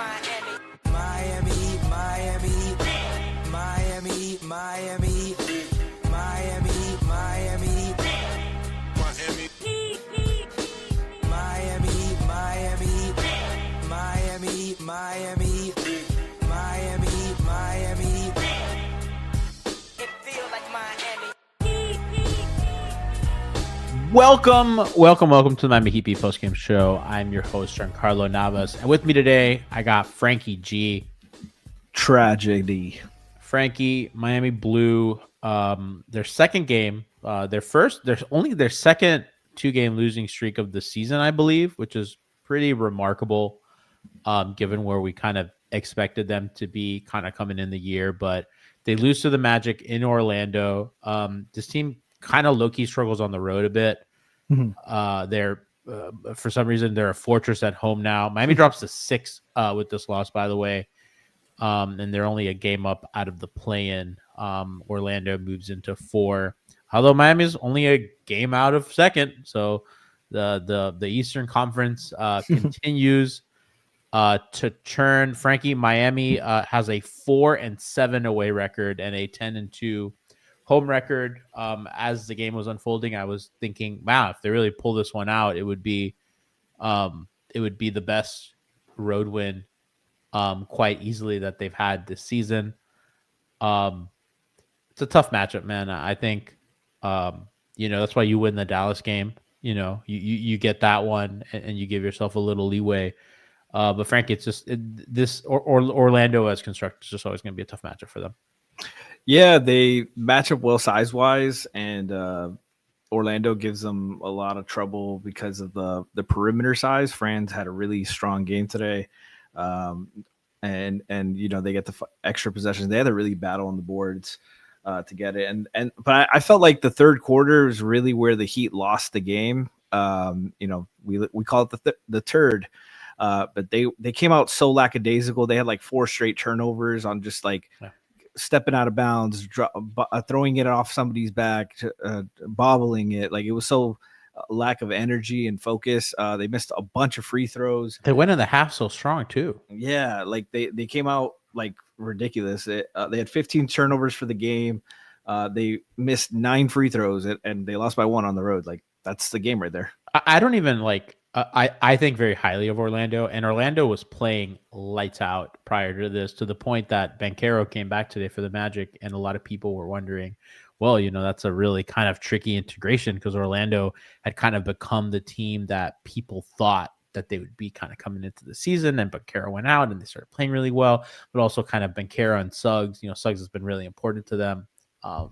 Miami, Miami, Miami, Miami, Miami, Miami, Miami, Miami, Miami, Miami, Miami, Miami, Miami, Miami. It feels like Miami. Welcome to the Miami Heat Beat postgame show. I'm your host, Giancarlo Navas, and with me today, I got Franky G. Tragedy. Franky, Miami blew their second game, their second 2-game losing streak of the season, I believe, which is pretty remarkable, given where we kind of expected them to be kind of coming in the year. But they lose to the Magic in Orlando. This team kind of low-key struggles on the road a bit. They're for some reason they're a fortress at home now. Miami drops to 6 with this loss, by the way, and they're only a game up out of the play-in. Orlando moves into 4, although Miami's only a game out of second. So the Eastern Conference continues to churn. Franky, Miami has a 4-7 away record and a 10-2 home record. As the game was unfolding, I was thinking, wow, if they really pull this one out, it would be the best road win quite easily that they've had this season. It's a tough matchup, man. I think that's why you win the Dallas game. You get that one and you give yourself a little leeway. But Frank, it's just Orlando as constructed is just always going to be a tough matchup for them. Yeah, they match up well size-wise, and Orlando gives them a lot of trouble because of the perimeter size. Franz had a really strong game today, and they get the extra possessions. They had to really battle on the boards to get it, but I felt like the third quarter is really where the Heat lost the game. We call it the turd, but they came out so lackadaisical. They had like 4 straight turnovers on just like. Yeah. Stepping out of bounds, throwing it off somebody's back, bobbling it. Like it was so lack of energy and focus. They missed a bunch of free throws. They went in the half so strong too. Yeah, like they came out like ridiculous. They had 15 turnovers for the game. They missed 9 free throws and they lost by 1 on the road. Like that's the game right there. I don't even like. I think very highly of Orlando, and Orlando was playing lights out prior to this, to the point that Banchero came back today for the Magic, and a lot of people were wondering, well, that's a really kind of tricky integration because Orlando had kind of become the team that people thought that they would be kind of coming into the season, and Banchero went out and they started playing really well, but also kind of Banchero and Suggs. Suggs has been really important to them. To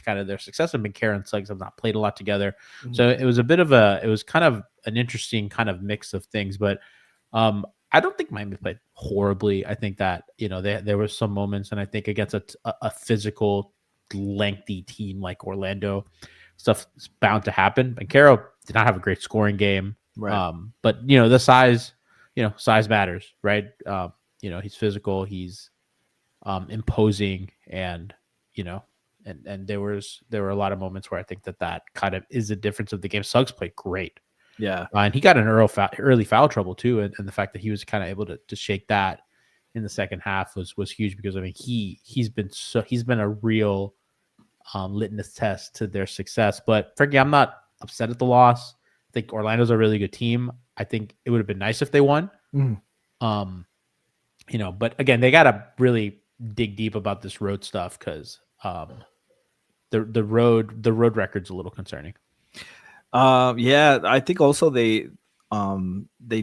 kind of their success. And Banchero and Suggs have not played a lot together. Mm-hmm. So it was kind of an interesting kind of mix of things, but I don't think Miami played horribly. I think that, there were some moments, and I think against a physical, lengthy team like Orlando, stuff is bound to happen. Banchero did not have a great scoring game. Right. But the size matters, right? He's physical, he's imposing, and And there were a lot of moments where I think that kind of is the difference of the game. Suggs played great. Yeah. And he got an early foul trouble too. And the fact that he was kind of able to shake that in the second half was huge, because he's been a real litmus test to their success. But Franky, I'm not upset at the loss. I think Orlando's a really good team. I think it would have been nice if they won. But again, they got to really dig deep about this road stuff, because the road record's a little concerning. Yeah, I think also they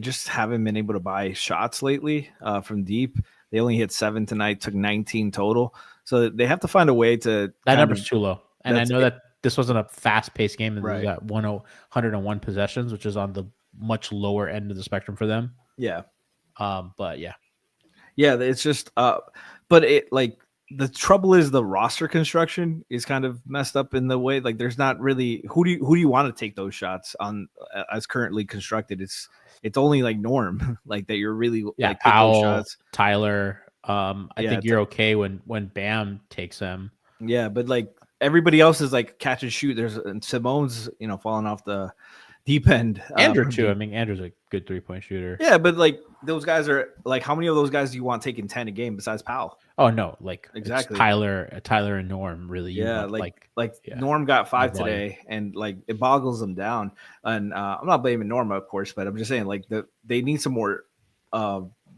just haven't been able to buy shots lately from deep. They only hit 7 tonight, took 19 total. So they have to find a way to. That number's too low. And I know that this wasn't a fast-paced game, and right. They got 101 possessions, which is on the much lower end of the spectrum for them. Yeah. But yeah. Yeah, it's just but it like. The trouble is the roster construction is kind of messed up in the way, like there's not really who do you want to take those shots on as currently constructed. It's only like Norm like that you're really like Powell, shots. Tyler. I think you're okay when Bam takes them. Yeah, but like everybody else is like catch and shoot. There's Simone's falling off the deep end. Andrew from too. I deep. mean, Andrew's a good 3-point shooter. Yeah, but like those guys are like, how many of those guys do you want taking 10 a game besides Powell? Oh no, like Exactly. it's Tyler and Norm. Really, you Yeah, want like yeah, Norm got 5 volume. today, and like it boggles them down. And I'm not blaming Norm, of course, but I'm just saying like they need some more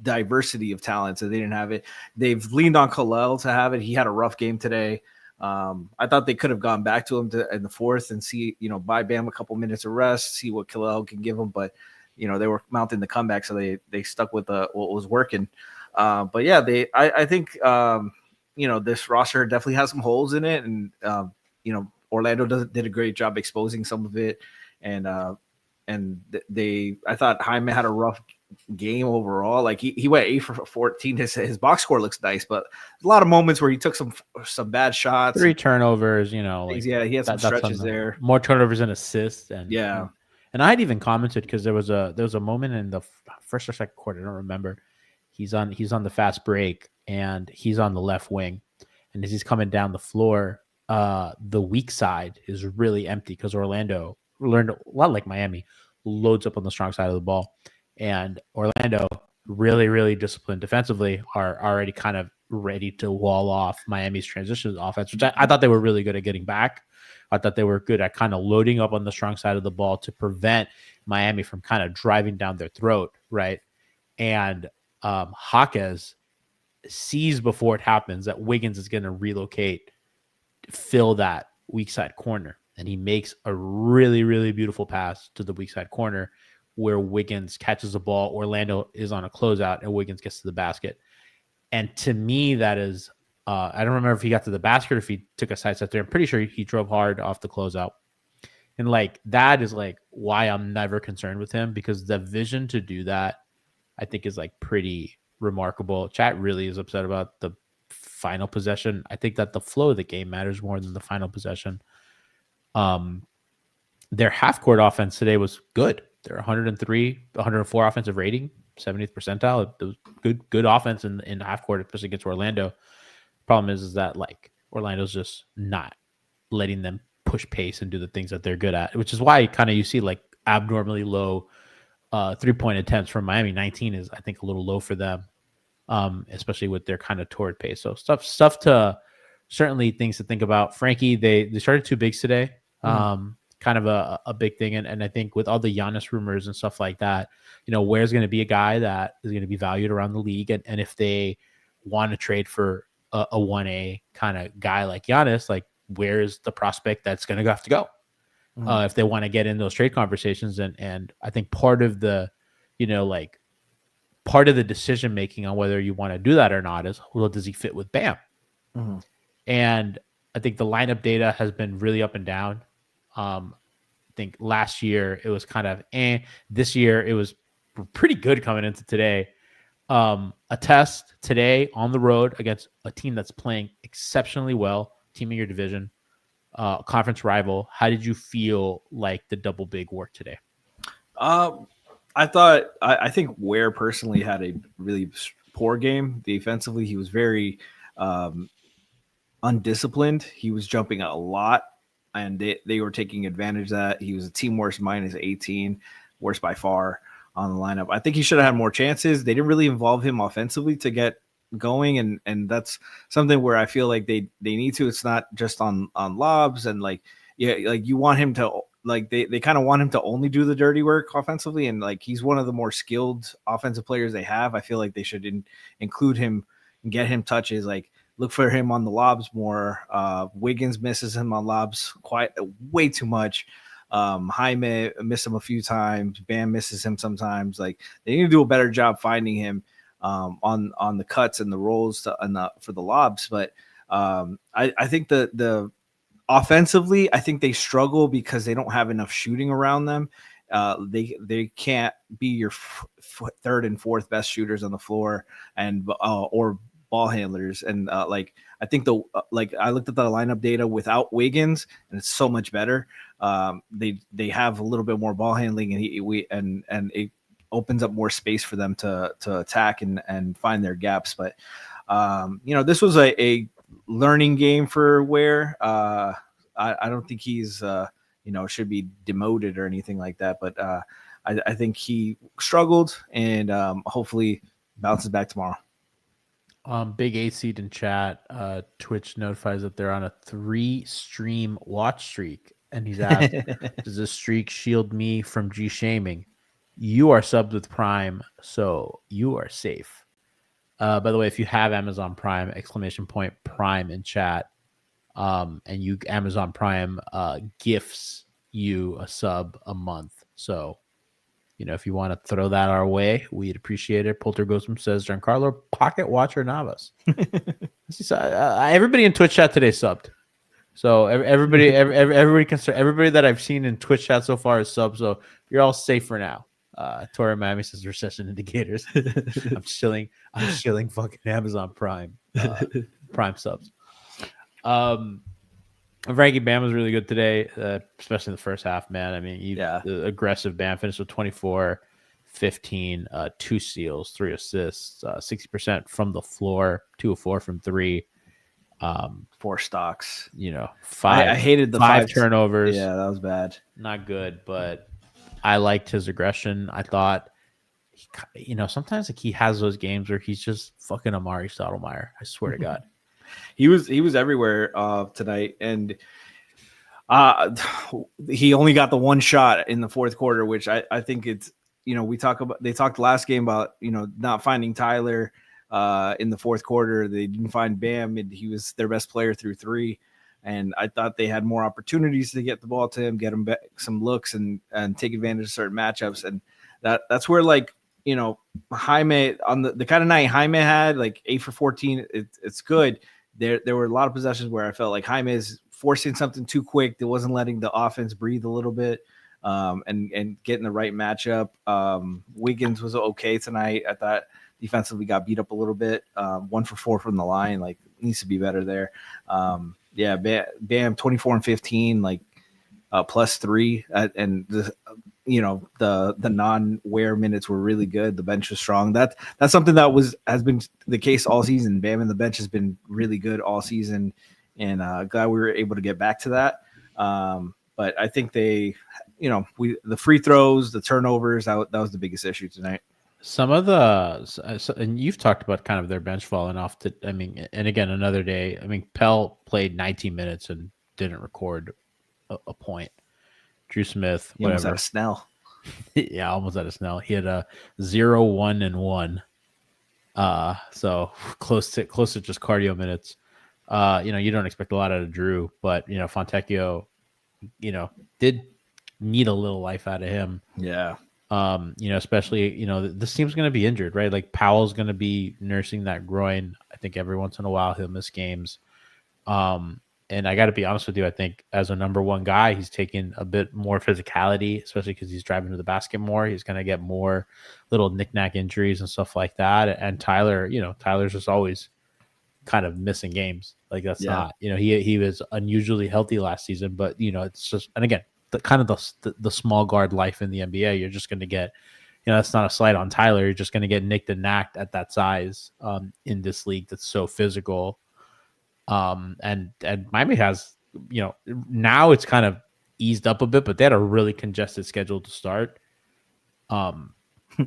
diversity of talent. So they didn't have it. They've leaned on Kalel to have it. He had a rough game today. I thought they could have gone back to him in the fourth and see, buy Bam a couple minutes of rest, see what Kalel can give him. But they were mounting the comeback, so they stuck with what was working. But yeah, I think this roster definitely has some holes in it, and Orlando did a great job exposing some of it, and I thought Jaime had a rough game overall. Like he went 8 for 14. His box score looks nice, but a lot of moments where he took some bad shots, 3 turnovers. He had some stretches there, more turnovers and assists, and yeah. And I had even commented because there was a moment in the first or second quarter, I don't remember. He's on the fast break and he's on the left wing, and as he's coming down the floor, the weak side is really empty because Orlando learned a lot like Miami, loads up on the strong side of the ball, and Orlando really, really disciplined defensively are already kind of ready to wall off Miami's transition offense, which I thought they were really good at getting back. I thought they were good at kind of loading up on the strong side of the ball to prevent Miami from kind of driving down their throat, right? And Jaquez sees before it happens that Wiggins is going to relocate, fill that weak side corner, and he makes a really, really beautiful pass to the weak side corner where Wiggins catches the ball. Orlando is on a closeout, and Wiggins gets to the basket. And to me, that is I don't remember if he got to the basket or if he took a side step there. I'm pretty sure he drove hard off the closeout. And that is why I'm never concerned with him, because the vision to do that, I think, is pretty remarkable. Chat really is upset about the final possession. I think that the flow of the game matters more than the final possession. Their half court offense today was good. They're 104 offensive rating, 70th percentile. It was good offense in half court, especially against Orlando. Problem is that Orlando's just not letting them push pace and do the things that they're good at, which is why kind of you see abnormally low 3-point attempts from Miami. 19 is, I think, a little low for them, especially with their kind of torrid pace. So stuff to certainly things to think about. Franky, they started 2 bigs today. Kind of a big thing. And I think with all the Giannis rumors and stuff like that, where's going to be a guy that is going to be valued around the league. And if they want to trade for a 1A kind of guy like Giannis, where's the prospect that's going to have to go if they want to get in those trade conversations. And I think part of the, part of the decision making on whether you want to do that or not is, well, does he fit with Bam? And I think the lineup data has been really up and down. I think last year it was kind of this year it was pretty good coming into today. A test today on the road against a team that's playing exceptionally well, team in your division, conference rival. How did you feel the double big work today? I think Ware personally had a really poor game defensively. He was very undisciplined. He was jumping a lot, and they were taking advantage of that. He was a team worst, minus 18, worst by far on the lineup. I think he should have had more chances. They didn't really involve him offensively to get going, and that's something where I feel like they need to. It's not just on lobs and you want him to they kind of want him to only do the dirty work offensively, and he's one of the more skilled offensive players they have. I feel like they should include him and get him touches. Look for him on the lobs more. Wiggins misses him on lobs way too much. Jaime missed him a few times. Bam misses him sometimes. They need to do a better job finding him on the cuts and the rolls for the lobs. But I think the offensively, I think they struggle because they don't have enough shooting around them. They can't be your third and fourth best shooters on the floor and or ball handlers. And I think I looked at the lineup data without Wiggins, and it's so much better. They have a little bit more ball handling, and it opens up more space for them to attack and find their gaps. But this was a learning game for Ware. I don't think he's should be demoted or anything like that. But I think he struggled, and hopefully bounces back tomorrow. Big 8 seed in chat. Twitch notifies that they're on a 3-stream watch streak, and he's asked, "Does this streak shield me from G shaming?" You are subbed with Prime, so you are safe. By the way, if you have Amazon Prime, !Prime in chat, and you Amazon Prime gifts you a sub a month. So, if you want to throw that our way, we'd appreciate it. Poltergosm says, Giancarlo, pocket watcher Navas. Everybody in Twitch chat today subbed. So everybody that I've seen in Twitch chat so far is subbed. So you're all safe for now. Tori Miami says recession indicators. I'm chilling fucking Amazon Prime subs. Franky Bam was really good today, especially in the first half, man. I mean, the aggressive Bam finished with 24, 15, 2 steals, 3 assists, 60% from the floor, 2 of 4 from 3. 4 stocks. 5. I hated the 5 turnovers. Yeah, that was bad. Not good, but I liked his aggression. I thought, sometimes he has those games where he's just fucking Amari Stoudemire. I swear to God. He was everywhere tonight, and he only got the 1 shot in the fourth quarter, which I think it's they talked last game about not finding Tyler in the fourth quarter. They didn't find Bam, and he was their best player through 3. And I thought they had more opportunities to get the ball to him, get him back some looks, and take advantage of certain matchups. And that's where Jaime on the kind of night Jaime had 8 for 14. It's good. There were a lot of possessions where I felt like Jaime is forcing something too quick that wasn't letting the offense breathe a little bit, and getting the right matchup. Wiggins was okay tonight. I thought defensively got beat up a little bit. 1 for 4 from the line, needs to be better there. Bam 24 and 15, plus 3, and the non-wear minutes were really good. The bench was strong. That's something that has been the case all season. Bam and the bench has been really good all season, and glad we were able to get back to that. But I think the free throws, the turnovers, that was the biggest issue tonight. Some of and you've talked about kind of their bench falling off. And again, another day. I mean, Pell played 19 minutes and didn't record a point. Drew Smith, whatever. Almost out of Snell. Yeah, almost out of Snell. He had a 0, 1, and 1. So close to just cardio minutes. You don't expect a lot out of Drew, but Fontecchio, did need a little life out of him. Yeah. Especially, this team's going to be injured, right? Like Powell's going to be nursing that groin. I think every once in a while he'll miss games. And I got to be honest with you, I think as a number 1 guy, he's taking a bit more physicality, especially because he's driving to the basket more. He's going to get more little knick-knack injuries and stuff like that. And Tyler, Tyler's just always kind of missing games. That's not, he was unusually healthy last season, but, it's just, and again, the small guard life in the NBA, you're just going to get, that's not a slight on Tyler. You're just going to get nicked and knacked at that size in this league that's so physical. And Miami has, now it's kind of eased up a bit, but they had a really congested schedule to start.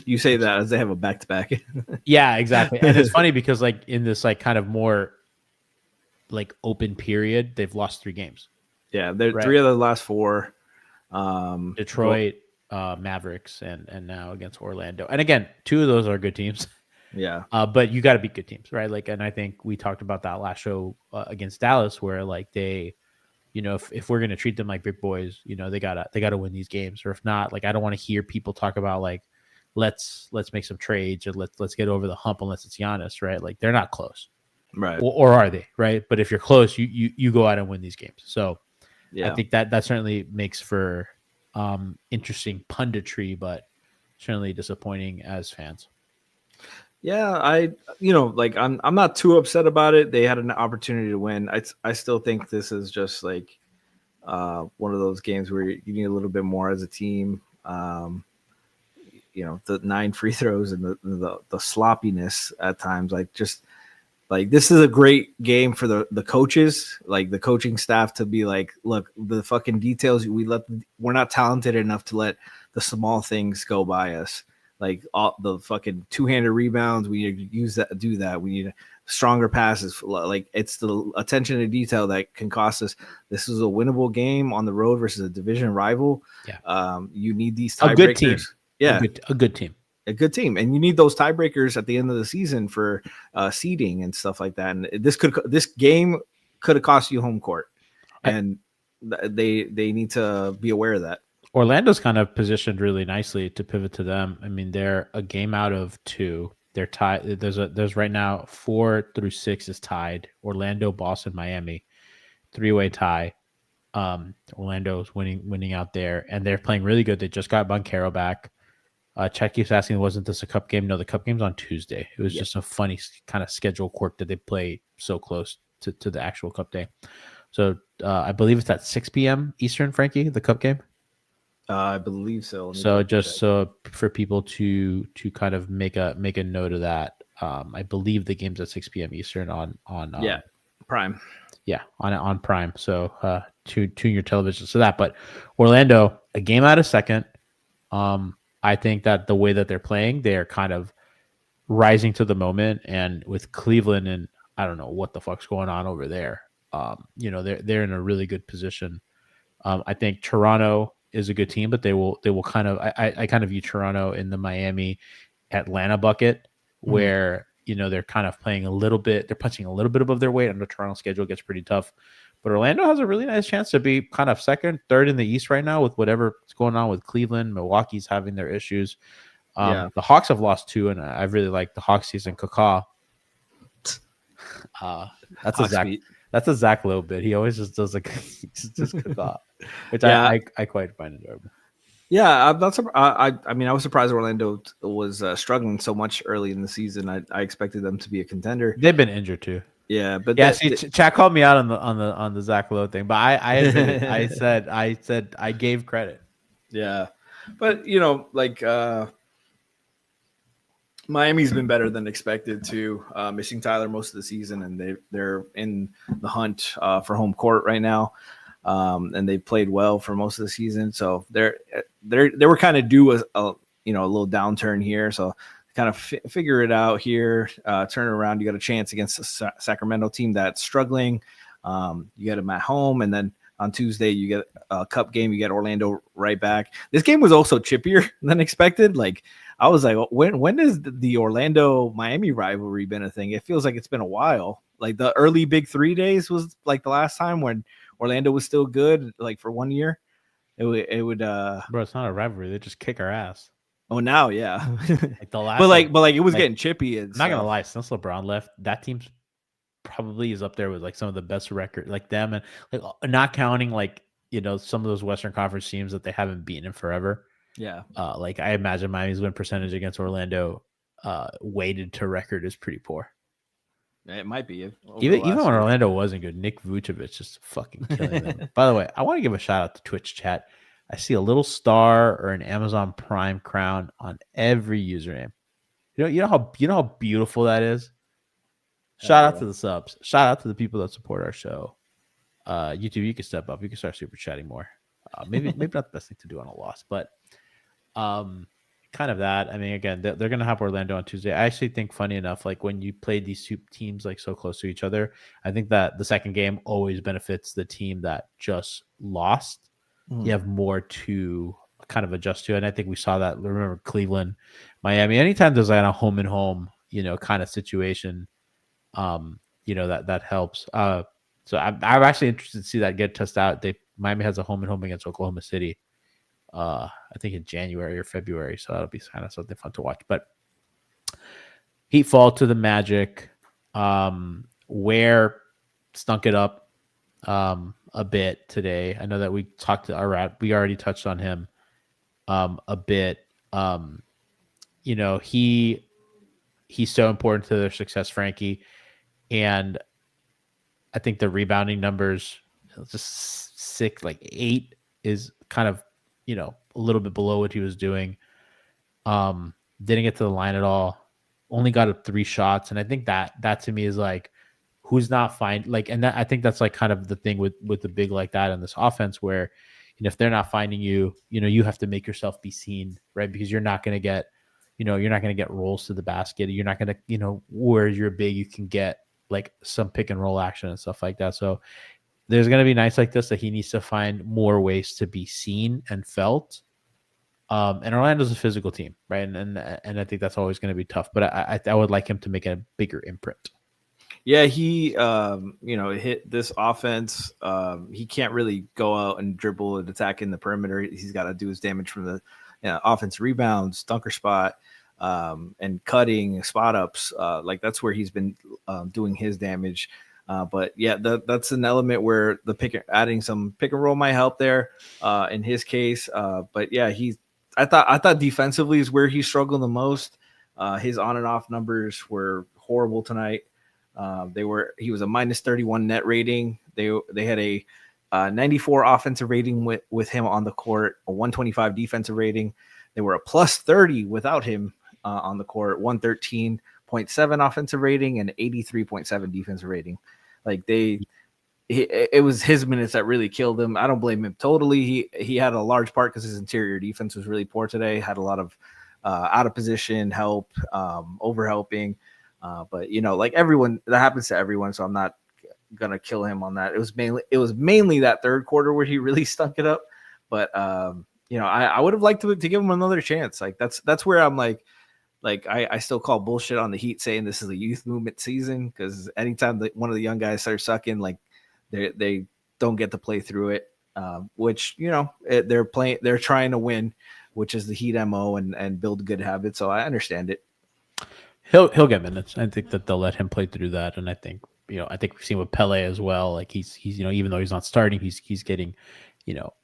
You say that as they have a back-to-back. Yeah, exactly. And it's funny because in this kind of more open period, they've lost 3 games. Yeah, they're right. 3 of the last 4. Detroit, Mavericks, and now against Orlando. And again, 2 of those are good teams. Yeah. But you got to beat good teams, right? And I think we talked about that last show against Dallas, where they, if we're gonna treat them like big boys, they gotta win these games, or if not, I don't want to hear people talk about let's make some trades or let's get over the hump unless it's Giannis, right? They're not close, right? Or are they, right? But if you're close, you go out and win these games. So yeah, I think that certainly makes for interesting punditry, but certainly disappointing as fans. Yeah, I'm not too upset about it. They had an opportunity to win. I still think this is just one of those games where you need a little bit more as a team. The 9 free throws and the sloppiness at times, Like, this is a great game for the coaches, like the coaching staff, to be like, look, the fucking details we're not talented enough to let the small things go by us. Like all the fucking two-handed rebounds, we need to do that. We need stronger passes. Like, it's the attention to detail that can cost us. This is a winnable game on the road versus a division rival. Yeah. You need these tiebreakers. A good team. Yeah. A good team. A good team, and you need those tiebreakers at the end of the season for seeding and stuff like that. And this game could have cost you home court, and they need to be aware of that. Orlando's kind of positioned really nicely to pivot to them. I mean, they're a game out of 2. They're tied. There's right now 4 through 6 is tied. Orlando, Boston, Miami, 3-way tie. Orlando's winning out there, and they're playing really good. They just got Banchero back. Chet keeps asking, wasn't this a cup game? No, the cup game's on Tuesday. It was just a funny kind of schedule quirk that they play so close to the actual cup day. So I believe it's at 6 p.m. Eastern, Frankie, the cup game. I believe so. So just so for people to kind of make a note of that, I believe the game's at 6 p.m. Eastern on Prime. Yeah, on Prime. So tune your television to that. But Orlando, a game out of second. I think that the way that they're playing, they're kind of rising to the moment. And with Cleveland, and I don't know what the fuck's going on over there. They're in a really good position. I think Toronto is a good team, but they will kind of I kind of view Toronto in the Miami Atlanta bucket, where they're kind of playing a little bit, they're punching a little bit above their weight, and the Toronto schedule gets pretty tough. But Orlando has a really nice chance to be kind of second, third in the East right now with whatever's going on with Cleveland. Milwaukee's having their issues. The Hawks have lost 2, and I really like the Hawks season. Kaká. That's a Zach Lowe bit. He always just does just Kaká, which I quite find enjoyable. Yeah, I'm not surprised. I mean, I was surprised Orlando was struggling so much early in the season. I expected them to be a contender. They've been injured too. Yeah, but Chad called me out on the Zach Lowe thing, but I admitted, I said I gave credit. Yeah, but Miami's been better than expected too. Missing Tyler most of the season, and they're in the hunt for home court right now. And they played well for most of the season, so they were kind of due a little downturn here. So kind of figure it out here, turn it around. You got a chance against the Sacramento team that's struggling. You get them at home, and then on Tuesday you get a cup game. You get Orlando right back. This game was also chippier than expected. Like, I was like, when has the Orlando Miami rivalry been a thing? It feels like it's been a while. Like, the early Big 3 days was like the last time when Orlando was still good, like for 1 year. It would Bro, it's not a rivalry. They just kick our ass. Oh, now, yeah. Like the last but it was getting chippy. And I'm not gonna lie, since LeBron left, that team probably is up there with like some of the best record, like them, and like not counting some of those Western Conference teams that they haven't beaten in forever. Yeah. Like, I imagine Miami's win percentage against Orlando, weighted to record, is pretty poor. It might be. Even when Orlando wasn't good, Nick Vucevic just fucking killing them. By the way, I want to give a shout out to Twitch chat. I see a little star or an Amazon Prime crown on every username. You know how beautiful that is. Shout out to the subs. Shout out to the people that support our show. YouTube, you can step up. You can start super chatting more. Maybe not the best thing to do on a loss, but kind of that. I mean, again, they're going to have Orlando on Tuesday. I actually think, funny enough, like when you play these two teams like so close to each other, I think that the second game always benefits the team that just lost. You have more to kind of adjust to, and I think we saw that. Remember Cleveland, Miami. Anytime there's like a home and home, kind of situation, that helps. So I'm actually interested to see that get tested out. Miami has a home and home against Oklahoma City. I think in January or February, so that'll be kind of something fun to watch. But Heat fall to the Magic. Where stunk it up a bit today. I know that we we already touched on him a bit. He's so important to their success, Franky, and I think the rebounding numbers, just 6, like 8, is kind of a little bit below what he was doing. Didn't get to the line at all. only got up 3 shots, and I think that to me is like who's not finding like, and that, I think that's like kind of the thing with the big like that in this offense where if they're not finding you, you have to make yourself be seen, right? Because you're not going to get, you're not going to get rolls to the basket. You're not going to, where you're big, you can get like some pick and roll action and stuff like that. So there's going to be nights like this that he needs to find more ways to be seen and felt. And Orlando's a physical team, right? And I think that's always going to be tough. But I would like him to make a bigger imprint. Yeah, he hit this offense. He can't really go out and dribble and attack in the perimeter. He's got to do his damage from the offense rebounds, dunker spot, and cutting spot ups. Like that's where he's been doing his damage. But yeah, that's an element where adding some pick and roll might help there in his case. But yeah, I thought defensively is where he struggled the most. His on and off numbers were horrible tonight. He was a minus 31 net rating. They had a 94 offensive rating with him on the court, a 125 defensive rating. They were a plus 30 without him on the court, 113.7 offensive rating and 83.7 defensive rating. Like it was his minutes that really killed him. I don't blame him totally. He had a large part because his interior defense was really poor today. Had a lot of out of position help, over helping. But like everyone, that happens to everyone. So I'm not gonna kill him on that. It was mainly that third quarter where he really stunk it up. But I would have liked to give him another chance. Like that's where I'm like I still call bullshit on the Heat saying this is a youth movement season, because anytime one of the young guys starts sucking, like they don't get to play through it. Which they're trying to win, which is the Heat MO and build good habits. So I understand it. He'll get minutes. I think that they'll let him play through that, and I think we've seen with Pele as well. Like he's even though he's not starting, he's getting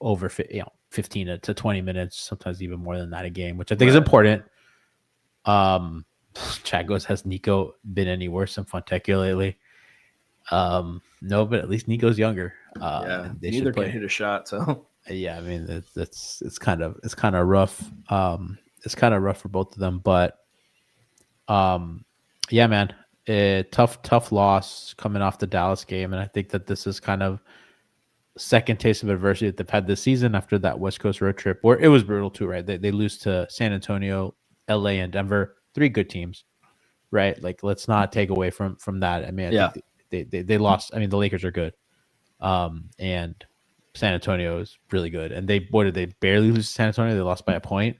over 15 to 20 minutes, sometimes even more than that a game, which I think is important. Chad goes, has Nico been any worse than Fontecchio lately? No, but at least Nico's younger. Neither can hit a shot. So yeah, I mean it's kind of rough. It's kind of rough for both of them, but. Yeah, man, tough loss coming off the Dallas game. And I think that this is kind of second taste of adversity that they've had this season after that West Coast road trip, where it was brutal too, right? They lose to San Antonio, LA, and Denver, 3 good teams, right? Like, let's not take away from that. I mean, I think they lost. I mean, the Lakers are good. And San Antonio is really good. And did they barely lose to San Antonio? They lost by a point.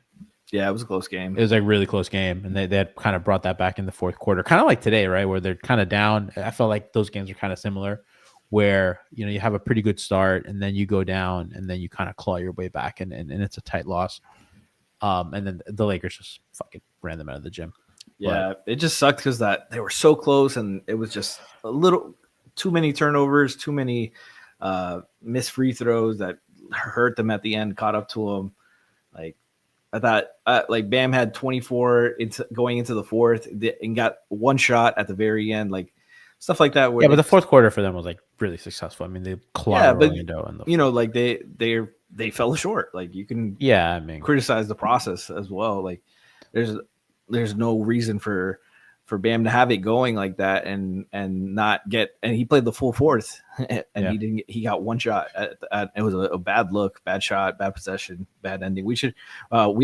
Yeah, it was a close game. It was like a really close game, and they had kind of brought that back in the fourth quarter, kind of like today, right, where they're kind of down. I felt like those games are kind of similar, where you have a pretty good start, and then you go down, and then you kind of claw your way back, and it's a tight loss. And then the Lakers just fucking ran them out of the gym. Yeah, it just sucked because they were so close, and it was just a little too many turnovers, too many missed free throws that hurt them at the end, caught up to them. Like, I thought like Bam had 24 going into the fourth and got one shot at the very end, like stuff like that. Yeah, but the fourth quarter for them was like really successful. I mean, they clawed Orlando, and like they fell short. Like you can criticize the process as well. Like there's no reason for Bam to have it going like that and not get, and he played the full fourth and he got one shot it was a bad look, bad shot, bad possession, bad ending. We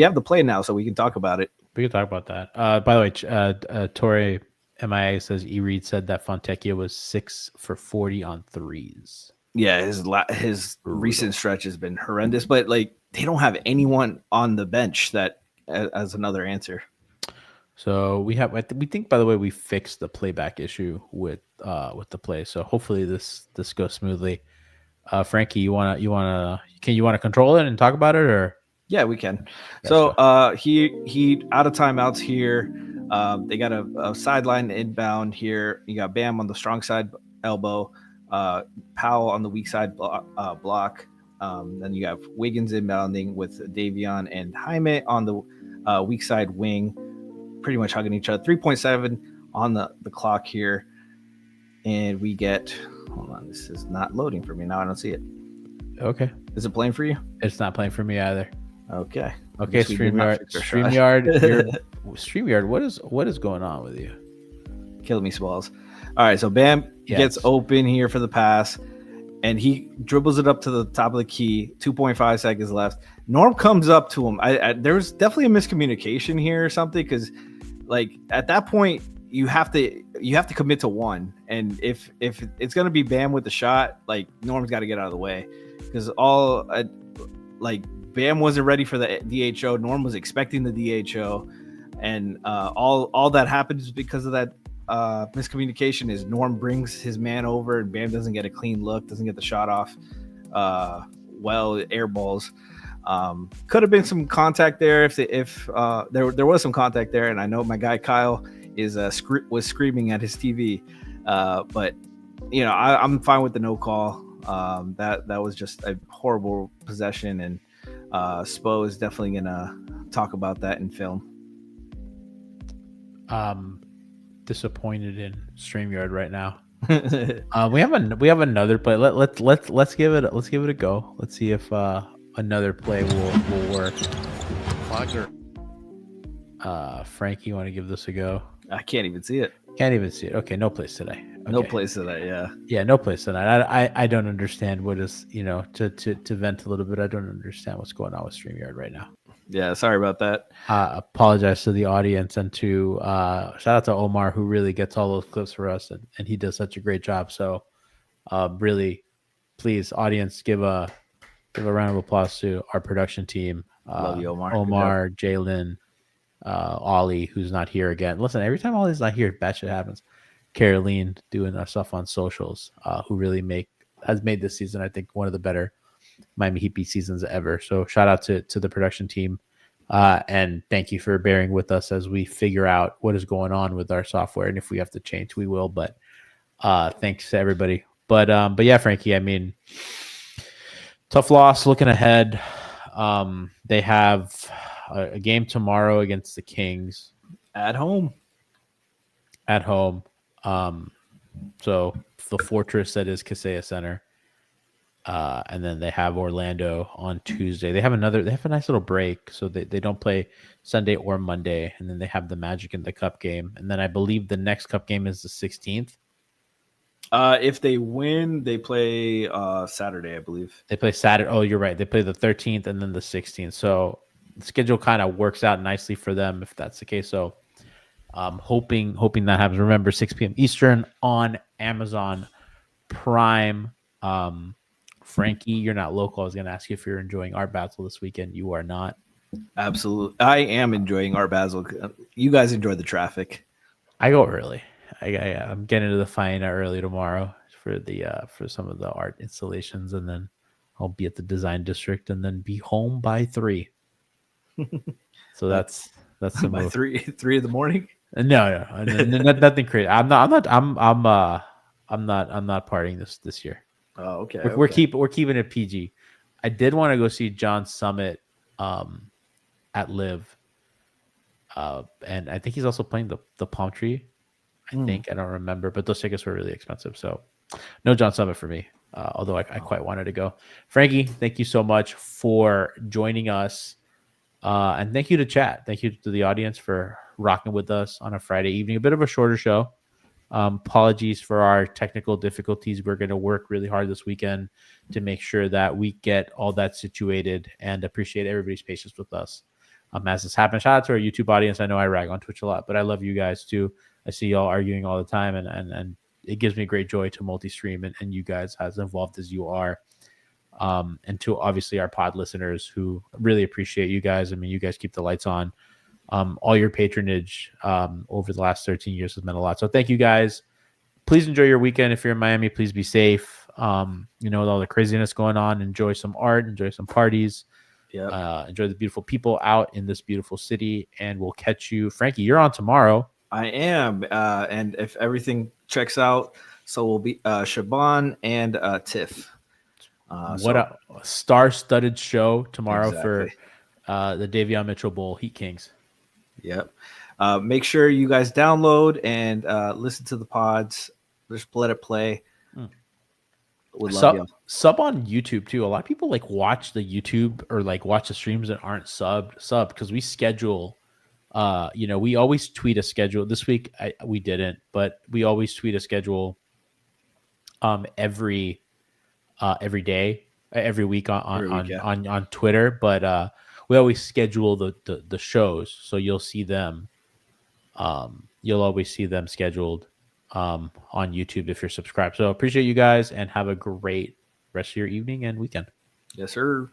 have the play now, so we can talk about it. We can talk about that. By the way, Torre MIA says E-Reed said that Fontecchio was 6 for 40 on threes. Yeah, his recent stretch has been horrendous, but like they don't have anyone on the bench that as another answer. So we think, by the way, we fixed the playback issue with the play. So hopefully this goes smoothly. Franky, you wanna control it and talk about it, or? Yeah, we can. So he out of timeouts here. They got a sideline inbound here. You got Bam on the strong side elbow, Powell on the weak side block. Then you have Wiggins inbounding with Davion and Jaime on the weak side wing, pretty much hugging each other. 3.7 on the clock here. And we get, hold on, this is not loading for me now. I don't see it. Okay. Is it playing for you? It's not playing for me either. Okay. Okay, StreamYard. What is going on with you? Killing me, Smalls. All right, so Bam gets open here for the pass, and he dribbles it up to the top of the key. 2.5 seconds left. Norm comes up to him. There was definitely a miscommunication here or something, because like at that point you have to commit to one, and if it's gonna be Bam with the shot, like Norm's got to get out of the way, because Bam wasn't ready for the DHO. Norm was expecting the DHO, and all that happens because of that miscommunication is Norm brings his man over, and Bam doesn't get a clean look, doesn't get the shot off. Air balls. Could have been some contact there if there was some contact there, and I know my guy Kyle was screaming at his TV, but I'm fine with the no call. That was just a horrible possession, and Spo is definitely gonna talk about that in film. Disappointed in StreamYard right now. We have another play. Let's give it a go. Let's see if another play will work. Franky, you want to give this a go? I can't even see it. Can't even see it. Okay, no plays today. Okay. No plays today. Yeah, no plays tonight. I don't understand what is, to vent a little bit. I don't understand what's going on with StreamYard right now. Yeah, sorry about that. Apologize to the audience, and to shout out to Omar, who really gets all those clips for us, and he does such a great job. So really, please, audience, give a round of applause to our production team. Love you, Omar. Omar, Jalen, Ollie, who's not here again. Listen, every time Ollie's not here, bad shit happens. Caroline doing our stuff on socials, who really has made this season, I think, one of the better Miami Heat beat seasons ever. So shout out to the production team, and thank you for bearing with us as we figure out what is going on with our software, and if we have to change, we will. But thanks to everybody. But yeah, Franky, I mean, tough loss. Looking ahead, they have a game tomorrow against the Kings at home. So the fortress that is Kaseya Center. And then they have Orlando on Tuesday. They have a nice little break, so they don't play Sunday or Monday, and then they have the Magic in the Cup game, and then I believe the next Cup game is the 16th. If they win, they play Saturday, I believe. They play Saturday. Oh, you're right. They play the 13th and then the 16th. So the schedule kind of works out nicely for them if that's the case. So hoping that happens. Remember, 6 p.m. Eastern on Amazon Prime. Franky, you're not local. I was going to ask you if you're enjoying Art Basel this weekend. You are not. Absolutely. I am enjoying Art Basel. You guys enjoy the traffic. I go early. I'm getting to the Faena early tomorrow for some of the art installations, and then I'll be at the design district and then be home by 3. So that's the by move. 3 in the morning. No, nothing crazy. I'm not partying this year. Oh, okay. We're keeping it PG. I did want to go see John Summit at Live, and I think he's also playing the Palm Tree. I don't remember, but those tickets were really expensive, so no John Summit for me. Although I quite wanted to go. Franky, thank you so much for joining us, and thank you to chat. Thank you to the audience for rocking with us on a Friday evening. A bit of a shorter show. Apologies for our technical difficulties. We're going to work really hard this weekend to make sure that we get all that situated, and appreciate everybody's patience with us as this happens. Shout out to our YouTube audience. I know I rag on Twitch a lot, but I love you guys too. I see y'all arguing all the time, and it gives me great joy to multi-stream and you guys as involved as you are. And to obviously our pod listeners, who really appreciate you guys. I mean, you guys keep the lights on. All your patronage over the last 13 years has meant a lot. So thank you guys. Please enjoy your weekend. If you're in Miami, please be safe. With all the craziness going on, enjoy some art, enjoy some parties. Yeah. Enjoy the beautiful people out in this beautiful city. And we'll catch you. Franky, you're on tomorrow. I am. And if everything checks out, so we'll be Shaban and Tiff. What a star-studded show tomorrow for the Davion Mitchell Bowl Heat Kings. Yep. Make sure you guys download and listen to the pods. Just let it play. Would love you. Sub on YouTube too. A lot of people like watch the YouTube or like watch the streams that aren't sub because we schedule. We always tweet a schedule. This week we didn't, but we always tweet a schedule. Every day, every week on Twitter, but we always schedule the shows, so you'll see them. You'll always see them scheduled on YouTube if you're subscribed. So appreciate you guys and have a great rest of your evening and weekend. Yes, sir.